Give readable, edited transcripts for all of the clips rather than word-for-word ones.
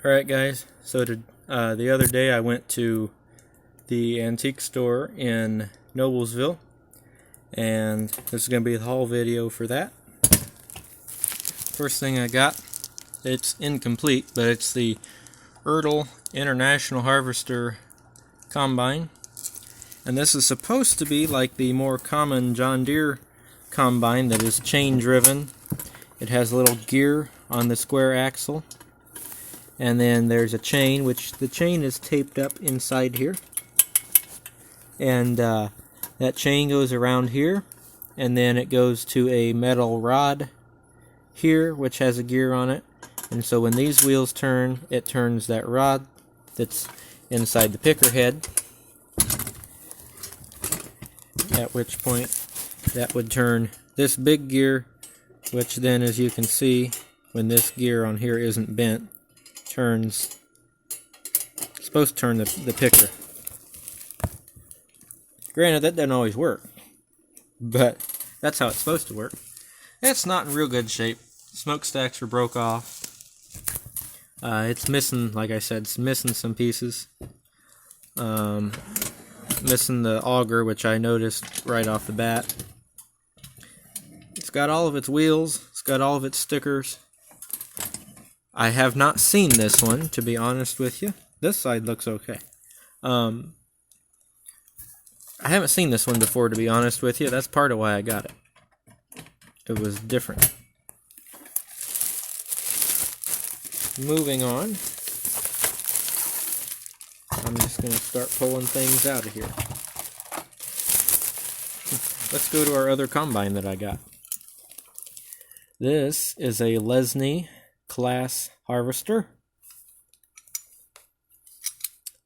Alright guys, so the other day I went to the antique store in Noblesville, and this is going to be the haul video for that. First thing I got, it's incomplete, but it's the Ertl International Harvester Combine, and this is supposed to be like the more common John Deere combine that is chain driven. It has a little gear on the square axle, and then there's a chain, which the chain is taped up inside here, and that chain goes around here, and then it goes to a metal rod here which has a gear on it, and so when these wheels turn, it turns that rod that's inside the picker head, at which point that would turn this big gear, which then, as you can see, when this gear on here isn't bent, it's supposed to turn the picker. Granted, that doesn't always work, but that's how it's supposed to work. It's not in real good shape. Smokestacks are broke off. It's missing, like I said, it's missing some pieces. Missing the auger, which I noticed right off the bat. It's got all of its wheels. It's got all of its stickers. I have not seen this one, to be honest with you. This side looks okay. I haven't seen this one before, to be honest with you. That's part of why I got it. It was different. Moving on. I'm just going to start pulling things out of here. Let's go to our other combine that I got. This is a Lesney class harvester.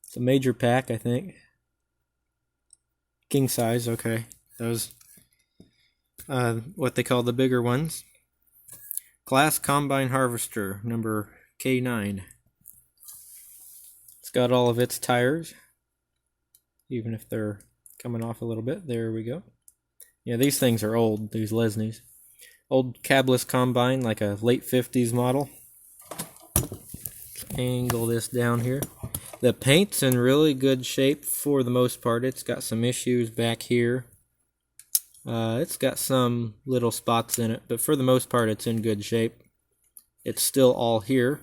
It's a major pack, I think. King size, okay. Those what they call the bigger ones. Class combine harvester number K9. It's got all of its tires, even if they're coming off a little bit. There we go. Yeah, these things are old, these Lesneys. Old cabless combine, like a late 50s model. Let's angle this down here. The paint's in really good shape for the most part. It's got some issues back here. It's got some little spots in it, but for the most part it's in good shape. It's still all here.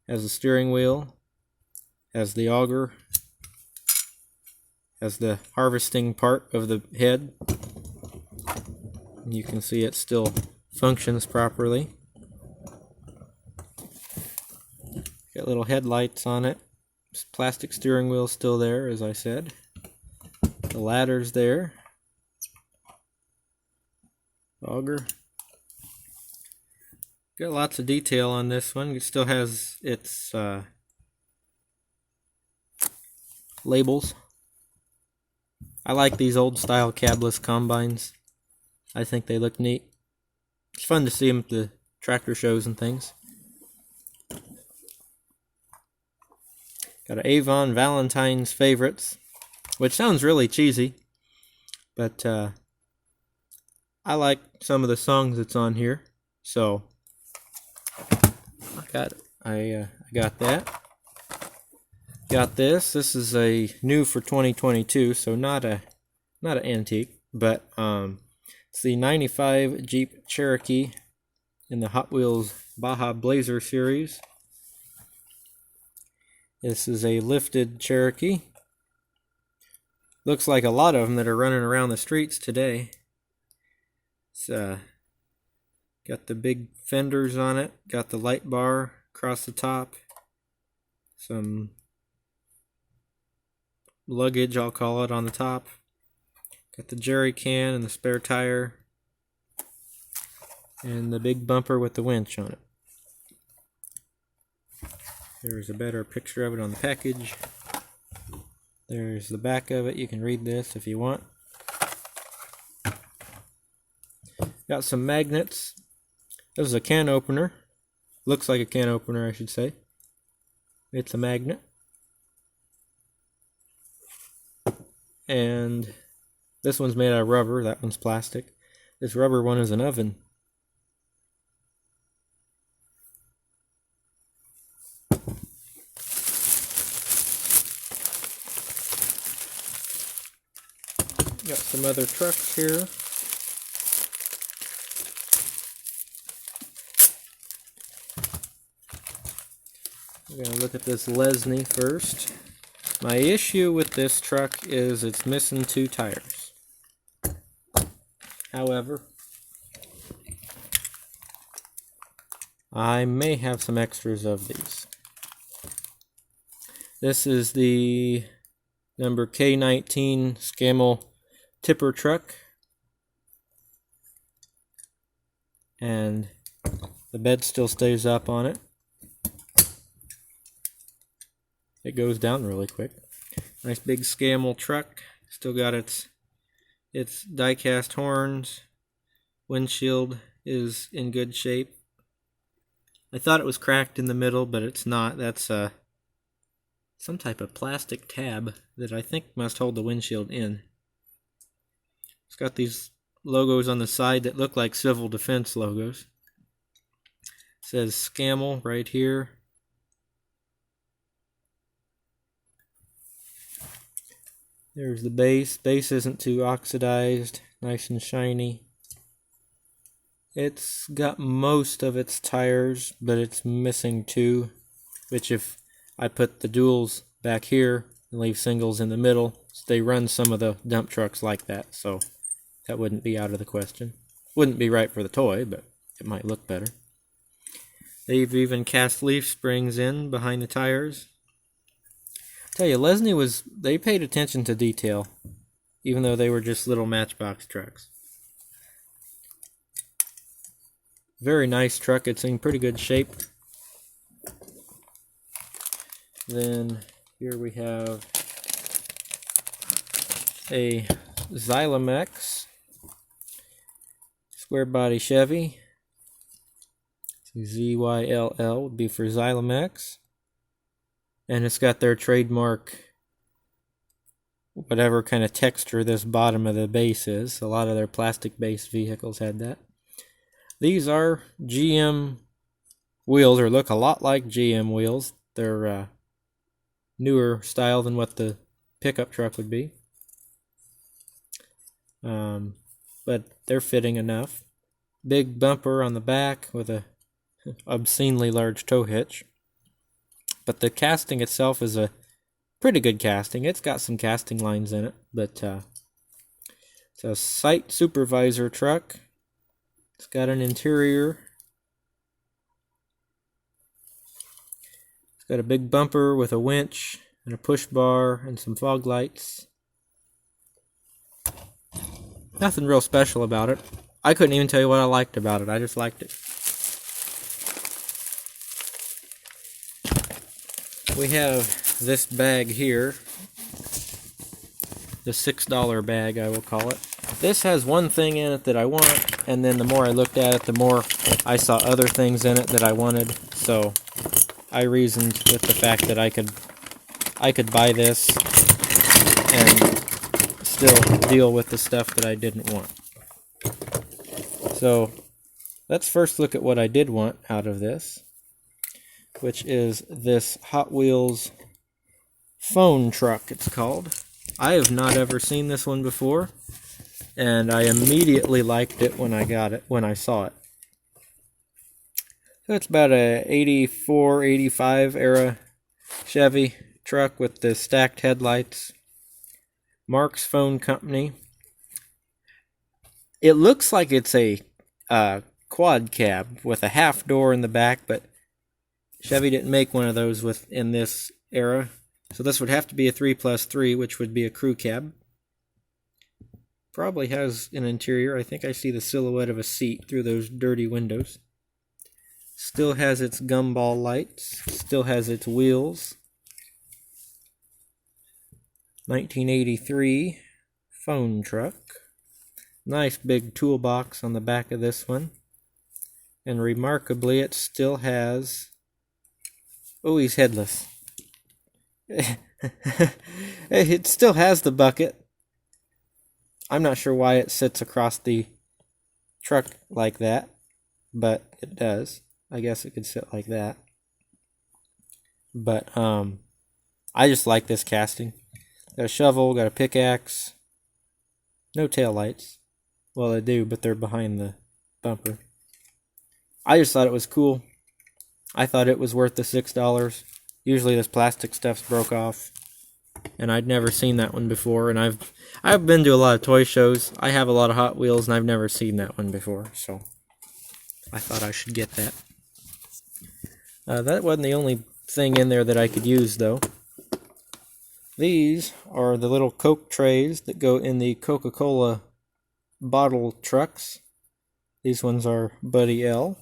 Has the steering wheel, has the auger, has the harvesting part of the head. You can see it still functions properly. Got little headlights on it. Plastic steering wheel still there, as I said. The ladder's there. Auger. Got lots of detail on this one. It still has its labels. I like these old style cabless combines. I think they look neat. It's fun to see them at the tractor shows and things. Got an Avon Valentine's Favorites, which sounds really cheesy, but I like some of the songs that's on here, so I got that. Got this. This is a new for 2022, so not an antique, but it's the '95 Jeep Cherokee in the Hot Wheels Baja Blazer series. This is a lifted Cherokee. Looks like a lot of them that are running around the streets today. It's got the big fenders on it, got the light bar across the top, some luggage, I'll call it, on the top. Got the jerry can and the spare tire, and the big bumper with the winch on it. There's a better picture of it on the package. There's the back of it. You can read this if you want. Got some magnets. This is a can opener. Looks like a can opener, I should say. It's a magnet. And this one's made out of rubber. That one's plastic. This rubber one is an oven. Got some other trucks here. We're going to look at this Lesney first. My issue with this truck is it's missing 2 tires. However, I may have some extras of these. This is the number K19 Scammell tipper truck. And the bed still stays up on it. It goes down really quick. Nice big Scammell truck. Still got its die-cast horns. Windshield is in good shape. I thought it was cracked in the middle, but it's not. That's some type of plastic tab that I think must hold the windshield in. It's got these logos on the side that look like civil defense logos. It says Scammell right here. There's the base. Base isn't too oxidized, nice and shiny. It's got most of its tires, but it's missing 2, which if I put the duals back here and leave singles in the middle, they run some of the dump trucks like that, so that wouldn't be out of the question. Wouldn't be right for the toy, but it might look better. They've even cast leaf springs in behind the tires. I tell you, Lesney they paid attention to detail, even though they were just little Matchbox trucks. Very nice truck. It's in pretty good shape. Then here we have a Xylomex square body Chevy. ZYLL would be for Xylomex. And it's got their trademark, whatever kind of texture this bottom of the base is. A lot of their plastic-based vehicles had that. These are GM wheels, or look a lot like GM wheels. They're newer style than what the pickup truck would be. But they're fitting enough. Big bumper on the back with a obscenely large tow hitch. But the casting itself is a pretty good casting. It's got some casting lines in it, but it's a site supervisor truck. It's got an interior. It's got a big bumper with a winch and a push bar and some fog lights. Nothing real special about it. I couldn't even tell you what I liked about it. I just liked it. We have this bag here, the $6 bag I will call it. This has one thing in it that I want, and then the more I looked at it, the more I saw other things in it that I wanted. So I reasoned with the fact that I could buy this and still deal with the stuff that I didn't want. So let's first look at what I did want out of this, which is this Hot Wheels phone truck, it's called. I have not ever seen this one before, and I immediately liked it when I saw it. So it's about a 84, 85 era Chevy truck with the stacked headlights. Mark's Phone Company. It looks like it's a quad cab with a half door in the back, but Chevy didn't make one of those in this era. So this would have to be a 3+3, which would be a crew cab. Probably has an interior. I think I see the silhouette of a seat through those dirty windows. Still has its gumball lights. Still has its wheels. 1983 phone truck. Nice big toolbox on the back of this one. And remarkably, it still has... Oh, he's headless. It still has the bucket. I'm not sure why it sits across the truck like that, but it does. I guess it could sit like that. But I just like this casting. Got a shovel, got a pickaxe. No tail lights. Well, they do, but they're behind the bumper. I just thought it was cool. I thought it was worth the $6. Usually this plastic stuff's broke off, and I'd never seen that one before. And I've been to a lot of toy shows. I have a lot of Hot Wheels, and I've never seen that one before, so I thought I should get that. That wasn't the only thing in there that I could use, though. These are the little Coke trays that go in the Coca-Cola bottle trucks. These ones are Buddy L.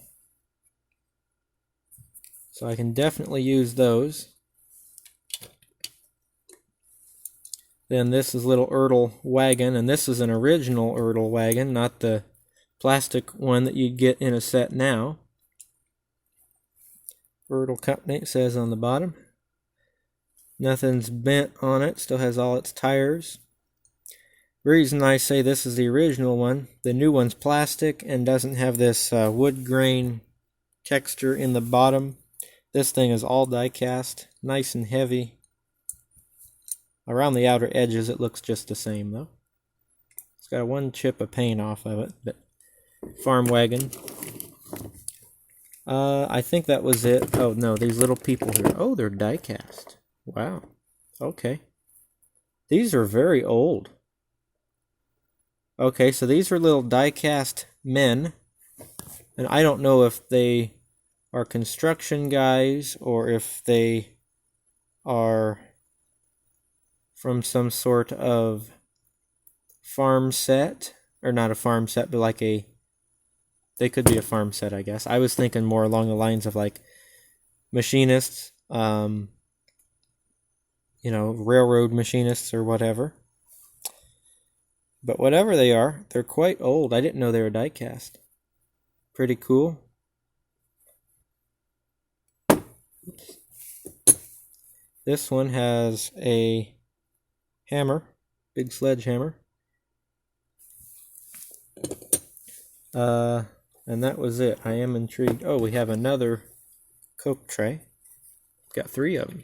So I can definitely use those. Then this is little Ertl wagon, and this is an original Ertl wagon, not the plastic one that you'd get in a set now. Ertl Company, it says on the bottom. Nothing's bent on it, still has all its tires. The reason I say this is the original one, the new one's plastic and doesn't have this wood grain texture in the bottom. This thing is all die cast, nice and heavy. Around the outer edges it looks just the same though. It's got one chip of paint off of it, but farm wagon. I think that was it. Oh no, these little people here. Oh, they're die cast. Wow. Okay. These are very old. Okay, so these are little die-cast men. And I don't know if they are construction guys or if they are from some sort of farm set. Or not a farm set, but like a... They could be a farm set, I guess. I was thinking more along the lines of like machinists, you know, railroad machinists or whatever. But whatever they are, they're quite old. I didn't know they were die cast. Pretty cool. This one has a hammer, big sledgehammer. And that was it. I am intrigued. Oh, we have another Coke tray. Got 3 of them.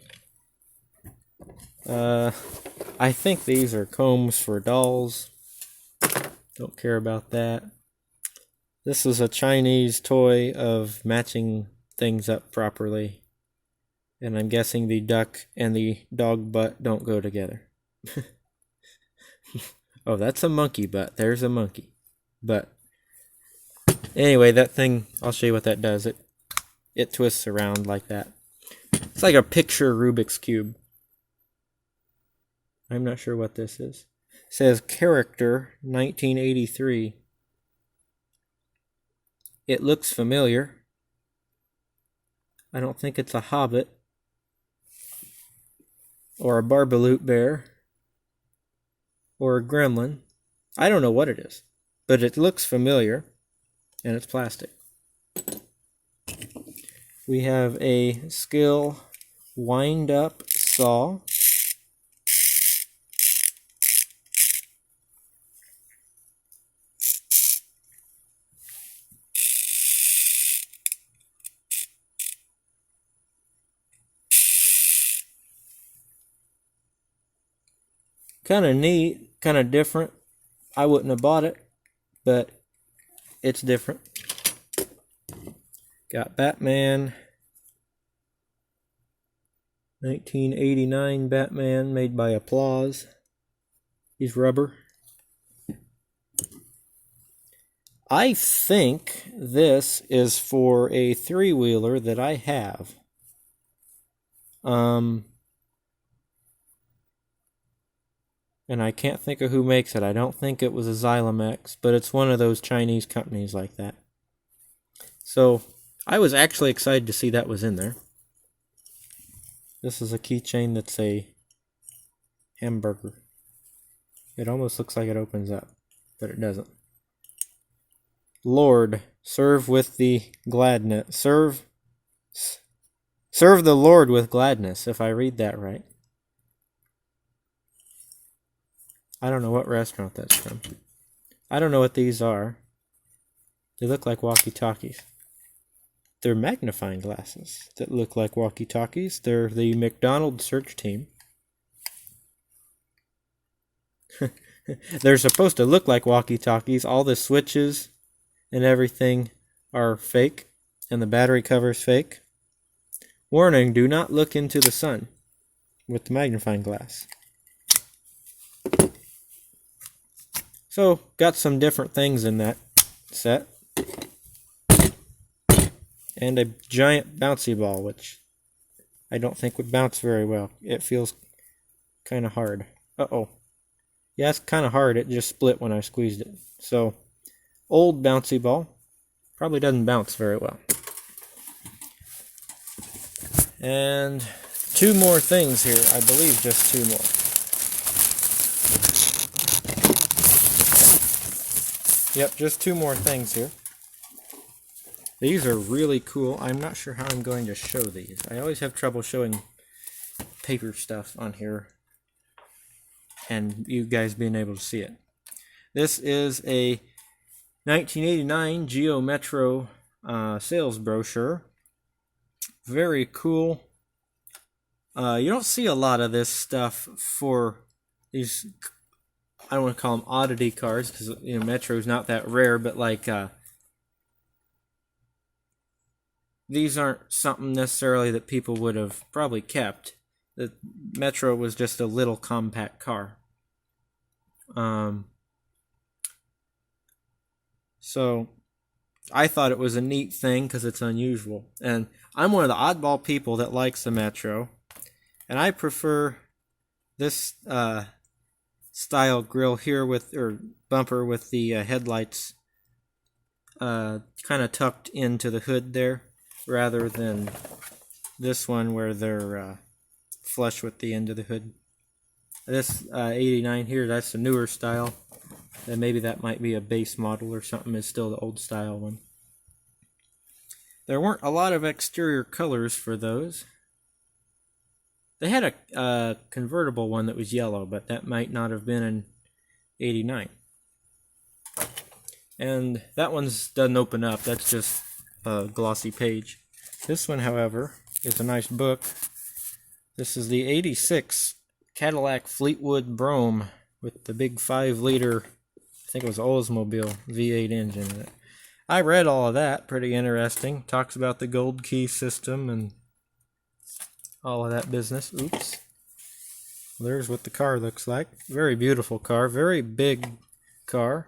I think these are combs for dolls. Don't care about that. This is a Chinese toy of matching things up properly. And I'm guessing the duck and the dog butt don't go together. Oh, that's a monkey butt. There's a monkey butt. Anyway, that thing, I'll show you what that does. It twists around like that. It's like a picture Rubik's Cube. I'm not sure what this is. It says Character 1983. It looks familiar. I don't think it's a Hobbit or a Barbaloot bear or a gremlin. I don't know what it is, but it looks familiar and it's plastic. We have a Skill wind-up saw. Kind of neat, kind of different. I wouldn't have bought it, but it's different. Got Batman, 1989 Batman, made by Applause. He's rubber. I think this is for a 3-wheeler that I have. And I can't think of who makes it. I don't think it was a Xylomex, but it's one of those Chinese companies like that. So, I was actually excited to see that was in there. This is a keychain that's a hamburger. It almost looks like it opens up, but it doesn't. Lord, serve with the gladness. Serve the Lord with gladness, if I read that right. I don't know what restaurant that's from. I don't know what these are. They look like walkie-talkies. They're magnifying glasses that look like walkie-talkies. They're the McDonald's search team. They're supposed to look like walkie-talkies. All the switches and everything are fake, and the battery cover is fake. Warning, do not look into the sun with the magnifying glass. So, got some different things in that set. And a giant bouncy ball, which I don't think would bounce very well. It feels kind of hard. Uh-oh. Yeah, it's kind of hard. It just split when I squeezed it. So, old bouncy ball. Probably doesn't bounce very well. And 2 more things here. I believe just 2 more. Yep, just 2 more things here. These are really cool. I'm not sure how I'm going to show these. I always have trouble showing paper stuff on here and you guys being able to see it. This is a 1989 Geo Metro sales brochure. Very cool. You don't see a lot of this stuff for these, I don't want to call them oddity cars because Metro's not that rare, but like these aren't something necessarily that people would have probably kept. The Metro was just a little compact car. So I thought it was a neat thing because it's unusual. And I'm one of the oddball people that likes the Metro. And I prefer this style grille here or bumper with the headlights kind of tucked into the hood there, rather than this one where they're flush with the end of the hood. This 89 here, that's the newer style. And maybe that might be a base model or something, is still the old style one. There weren't a lot of exterior colors for those. They had a convertible one that was yellow, but that might not have been in 89. And that one doesn't open up, that's just a glossy page. This one, however, is a nice book. This is the 86 Cadillac Fleetwood Brougham with the big 5-liter, I think it was Oldsmobile V8 engine in it. I read all of that, pretty interesting. Talks about the gold key system and all of that business. Oops. There's what the car looks like. Very beautiful car, very big car.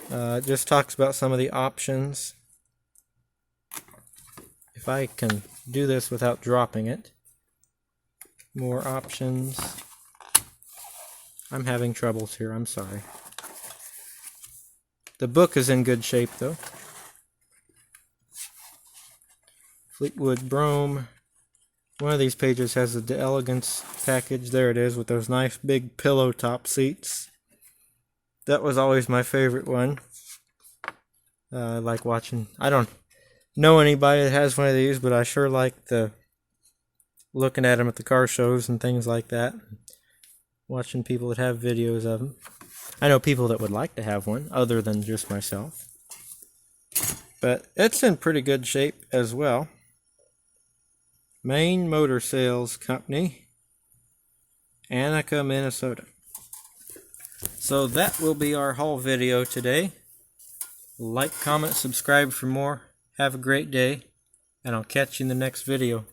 It just talks about some of the options. If I can do this without dropping it. More options. I'm having troubles here, I'm sorry. The book is in good shape though. Fleetwood Brougham. One of these pages has the Elegance package. There it is with those nice big pillow top seats. That was always my favorite one. I like watching. I don't know anybody that has one of these, but I sure like looking at them at the car shows and things like that. Watching people that have videos of them. I know people that would like to have one, other than just myself. But it's in pretty good shape as well. Maine Motor Sales Company, Annika, Minnesota. So that will be our haul video today. Like, comment, subscribe for more. Have a great day, and I'll catch you in the next video.